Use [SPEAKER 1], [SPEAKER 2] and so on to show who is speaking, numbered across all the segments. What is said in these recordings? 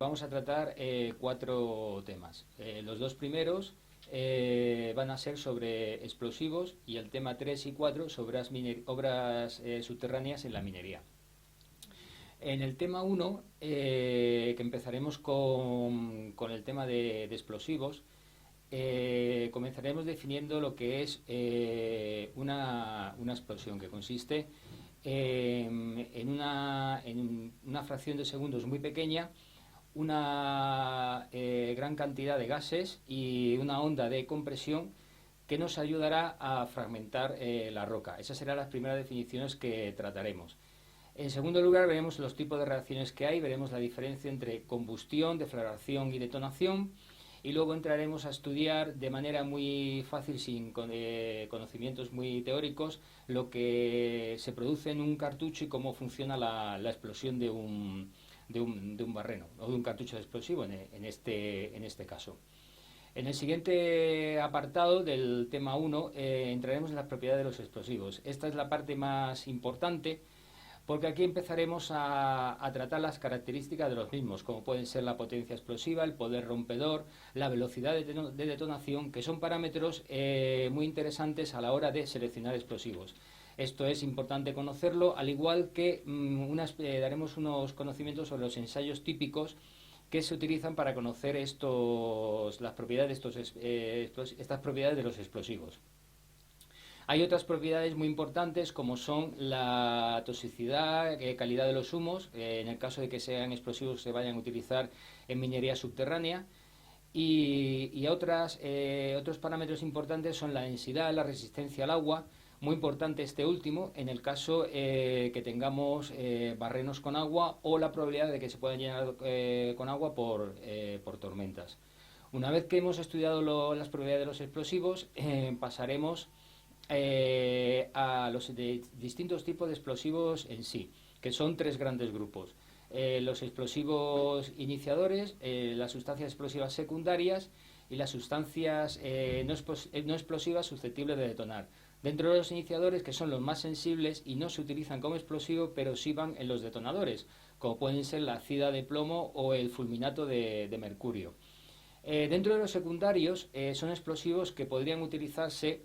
[SPEAKER 1] Vamos a tratar cuatro temas. Los dos primeros van a ser sobre explosivos y el tema 3 y 4 sobre obras subterráneas en la minería. En el tema 1, que empezaremos con el tema de explosivos, comenzaremos definiendo lo que es una explosión, que consiste en una fracción de segundos muy pequeña, una gran cantidad de gases y una onda de compresión que nos ayudará a fragmentar la roca. Esas serán las primeras definiciones que trataremos. En segundo lugar, veremos los tipos de reacciones que hay, veremos la diferencia entre combustión, deflagración y detonación, y luego entraremos a estudiar de manera muy fácil, sin conocimientos muy teóricos, lo que se produce en un cartucho y cómo funciona la explosión de un barreno o de un cartucho de explosivo en este caso. En el siguiente apartado del tema 1 entraremos en las propiedades de los explosivos. Esta es la parte más importante, porque aquí empezaremos a tratar las características de los mismos, como pueden ser la potencia explosiva, el poder rompedor, la velocidad de detonación, que son parámetros muy interesantes a la hora de seleccionar explosivos. Esto es importante conocerlo, al igual que daremos unos conocimientos sobre los ensayos típicos que se utilizan para conocer las propiedades estas propiedades de los explosivos. Hay otras propiedades muy importantes, como son la toxicidad, calidad de los humos, en el caso de que sean explosivos que se vayan a utilizar en minería subterránea, y otros parámetros importantes son la densidad, la resistencia al agua, muy importante este último en el caso que tengamos barrenos con agua o la probabilidad de que se puedan llenar con agua por tormentas. Una vez que hemos estudiado las propiedades de los explosivos, pasaremos a los distintos tipos de explosivos en sí, que son tres grandes grupos. Los explosivos iniciadores, las sustancias explosivas secundarias y las sustancias no explosivas susceptibles de detonar. Dentro de los iniciadores, que son los más sensibles y no se utilizan como explosivo, pero sí van en los detonadores, como pueden ser la ácida de plomo o el fulminato de mercurio. Dentro de los secundarios son explosivos que podrían utilizarse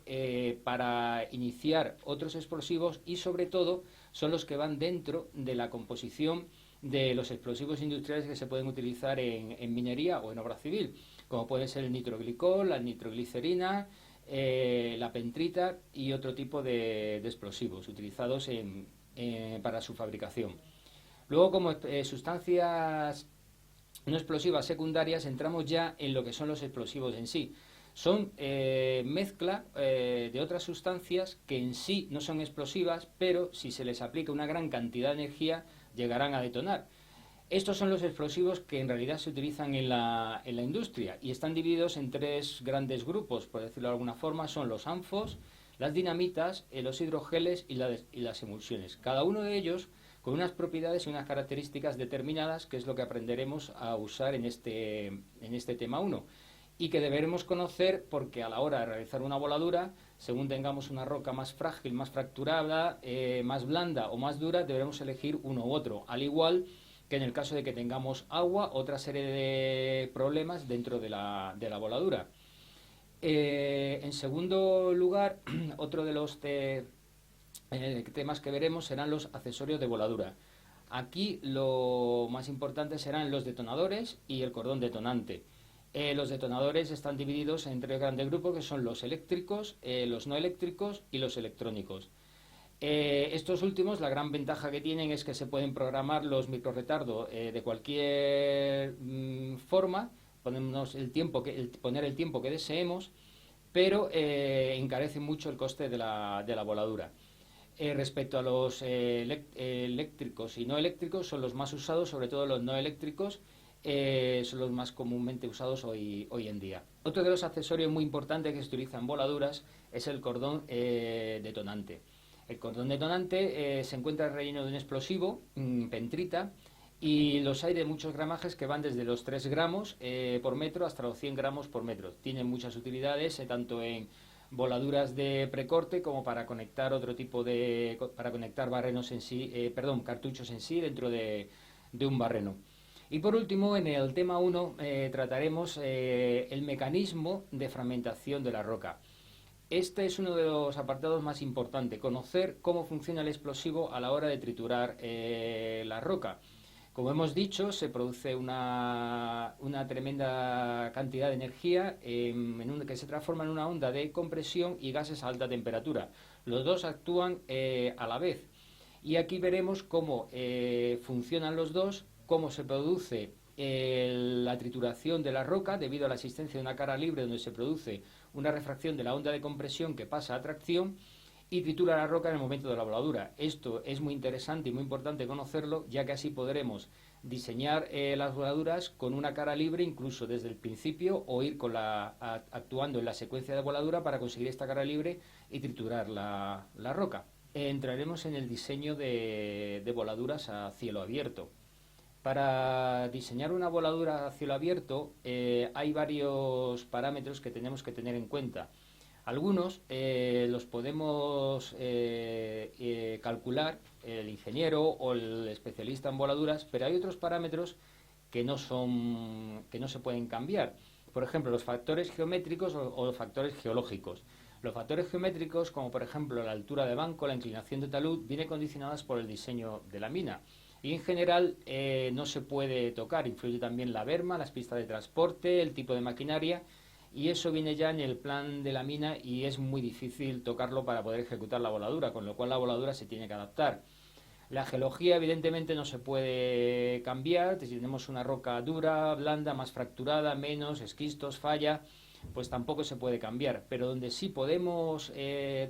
[SPEAKER 1] para iniciar otros explosivos, y sobre todo son los que van dentro de la composición de los explosivos industriales que se pueden utilizar en minería o en obra civil, como puede ser el nitroglicol, la nitroglicerina, la pentrita y otro tipo de explosivos utilizados para su fabricación. Luego, como sustancias no explosivas secundarias, entramos ya en lo que son los explosivos en sí. Son mezcla de otras sustancias que en sí no son explosivas, pero si se les aplica una gran cantidad de energía llegarán a detonar. Estos son los explosivos que en realidad se utilizan en la industria, y están divididos en tres grandes grupos, por decirlo de alguna forma. Son los ANFOs, las dinamitas, los hidrogeles y las emulsiones. Cada uno de ellos con unas propiedades y unas características determinadas, que es lo que aprenderemos a usar en este tema 1, y que deberemos conocer, porque a la hora de realizar una voladura, según tengamos una roca más frágil, más fracturada, más blanda o más dura, deberemos elegir uno u otro, al igual que en el caso de que tengamos agua, otra serie de problemas dentro de la voladura. En segundo lugar, otro de los temas que veremos serán los accesorios de voladura. Aquí lo más importante serán los detonadores y el cordón detonante. Los detonadores están divididos en tres grandes grupos, que son los eléctricos, los no eléctricos y los electrónicos. Estos últimos, la gran ventaja que tienen es que se pueden programar los microretardos de cualquier forma, poner el tiempo que deseemos, pero encarecen mucho el coste de la voladura. Respecto a los eléctricos y no eléctricos, son los más usados, sobre todo los no eléctricos, son los más comúnmente usados hoy en día. Otro de los accesorios muy importantes que se utiliza en voladuras es el cordón detonante. El cordón detonante se encuentra relleno de un explosivo, pentrita, y los hay de muchos gramajes, que van desde los 3 gramos por metro hasta los 100 gramos por metro. Tienen muchas utilidades, tanto en voladuras de precorte como para conectar para conectar barrenos en sí, cartuchos en sí dentro de un barreno. Y por último, en el tema 1 trataremos el mecanismo de fragmentación de la roca. Este es uno de los apartados más importantes, conocer cómo funciona el explosivo a la hora de triturar la roca. Como hemos dicho, se produce una tremenda cantidad de energía que se transforma en una onda de compresión y gases a alta temperatura. Los dos actúan a la vez. Y aquí veremos cómo funcionan los dos, cómo se produce la trituración de la roca debido a la existencia de una cara libre donde se produce una refracción de la onda de compresión que pasa a tracción y tritura la roca en el momento de la voladura. Esto es muy interesante y muy importante conocerlo, ya que así podremos diseñar las voladuras con una cara libre incluso desde el principio o ir actuando en la secuencia de voladura para conseguir esta cara libre y triturar la roca. Entraremos en el diseño de voladuras a cielo abierto. Para diseñar una voladura a cielo abierto hay varios parámetros que tenemos que tener en cuenta. Algunos los podemos calcular el ingeniero o el especialista en voladuras, pero hay otros parámetros que no se pueden cambiar. Por ejemplo, los factores geométricos o los factores geológicos. Los factores geométricos, como por ejemplo la altura de banco, la inclinación de talud, vienen condicionadas por el diseño de la mina. Y en general no se puede tocar, influye también la berma, las pistas de transporte, el tipo de maquinaria, y eso viene ya en el plan de la mina y es muy difícil tocarlo para poder ejecutar la voladura, con lo cual la voladura se tiene que adaptar. La geología evidentemente no se puede cambiar, si tenemos una roca dura, blanda, más fracturada, menos, esquistos, falla, pues tampoco se puede cambiar, pero donde sí podemos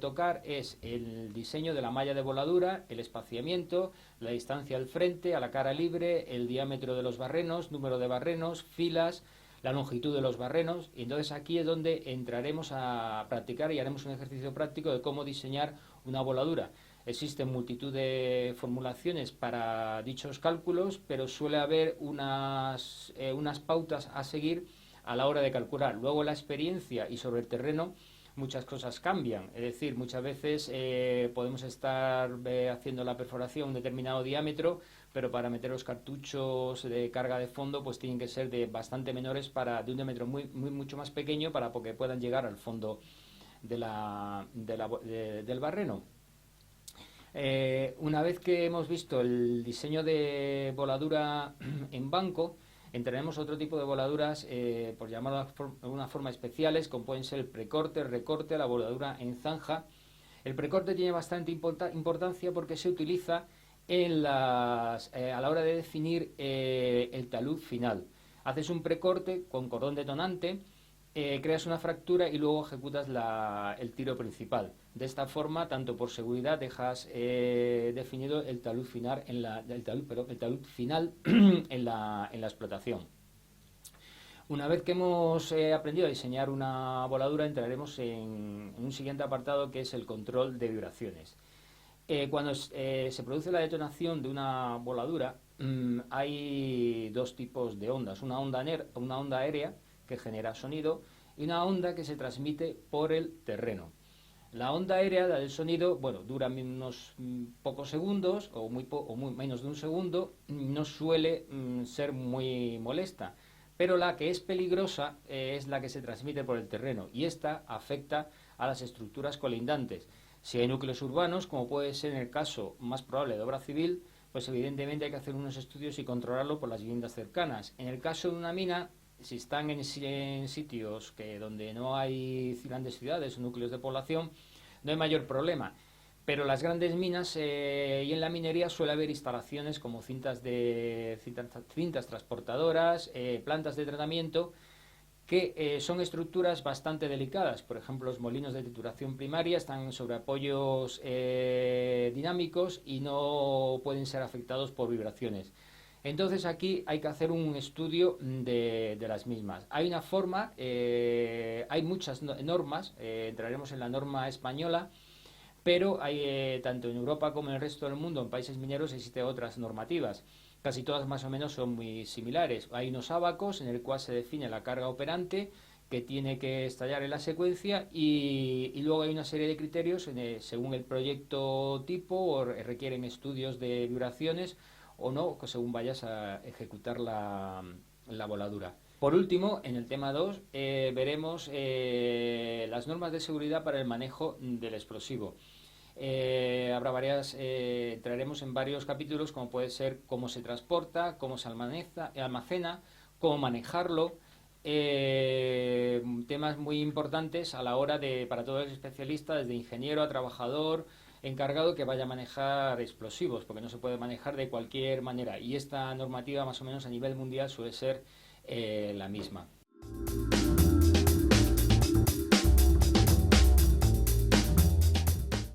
[SPEAKER 1] tocar es el diseño de la malla de voladura, el espaciamiento, la distancia al frente, a la cara libre, el diámetro de los barrenos, número de barrenos, filas, la longitud de los barrenos, y entonces aquí es donde entraremos a practicar y haremos un ejercicio práctico de cómo diseñar una voladura. Existen multitud de formulaciones para dichos cálculos, pero suele haber unas pautas a seguir a la hora de calcular. Luego la experiencia y sobre el terreno muchas cosas cambian, es decir, muchas veces podemos estar haciendo la perforación a un determinado diámetro, pero para meter los cartuchos de carga de fondo pues tienen que ser de bastante menores de un diámetro mucho más pequeño para que puedan llegar al fondo del barreno. Una vez que hemos visto el diseño de voladura en banco, entraremos a otro tipo de voladuras, por llamarlo de alguna forma especiales, como pueden ser el precorte, el recorte, la voladura en zanja. El precorte tiene bastante importancia porque se utiliza a la hora de definir el talud final. Haces un precorte con cordón detonante, creas una fractura y luego ejecutas el tiro principal. De esta forma, tanto por seguridad, dejas definido el talud final el talud final en la explotación. Una vez que hemos aprendido a diseñar una voladura, entraremos en un siguiente apartado que es el control de vibraciones. Cuando se produce la detonación de una voladura, hay dos tipos de ondas, una onda aérea que genera sonido y una onda que se transmite por el terreno. La onda aérea, la del sonido, bueno, dura unos pocos segundos o menos de un segundo, no suele ser muy molesta, pero la que es peligrosa es la que se transmite por el terreno y esta afecta a las estructuras colindantes. Si hay núcleos urbanos, como puede ser en el caso más probable de obra civil, pues evidentemente hay que hacer unos estudios y controlarlo por las viviendas cercanas. En el caso de una mina, si están en sitios donde no hay grandes ciudades o núcleos de población, no hay mayor problema. Pero las grandes minas y en la minería suele haber instalaciones como cintas transportadoras, plantas de tratamiento, que son estructuras bastante delicadas. Por ejemplo, los molinos de trituración primaria están sobre apoyos dinámicos y no pueden ser afectados por vibraciones. Entonces aquí hay que hacer un estudio de las mismas. Hay una forma, hay muchas normas, entraremos en la norma española, pero hay tanto en Europa como en el resto del mundo, en países mineros, existen otras normativas. Casi todas más o menos son muy similares. Hay unos ábacos en el cual se define la carga operante que tiene que estallar en la secuencia y luego hay una serie de criterios según el proyecto tipo o requieren estudios de vibraciones o no, según vayas a ejecutar la voladura. Por último, en el tema 2, veremos las normas de seguridad para el manejo del explosivo. Habrá varias, entraremos en varios capítulos, como puede ser cómo se transporta, cómo se almacena, cómo manejarlo. Temas muy importantes a la hora de, para todo el especialista, desde ingeniero a trabajador encargado que vaya a manejar explosivos, porque no se puede manejar de cualquier manera. Y esta normativa, más o menos a nivel mundial, suele ser la misma.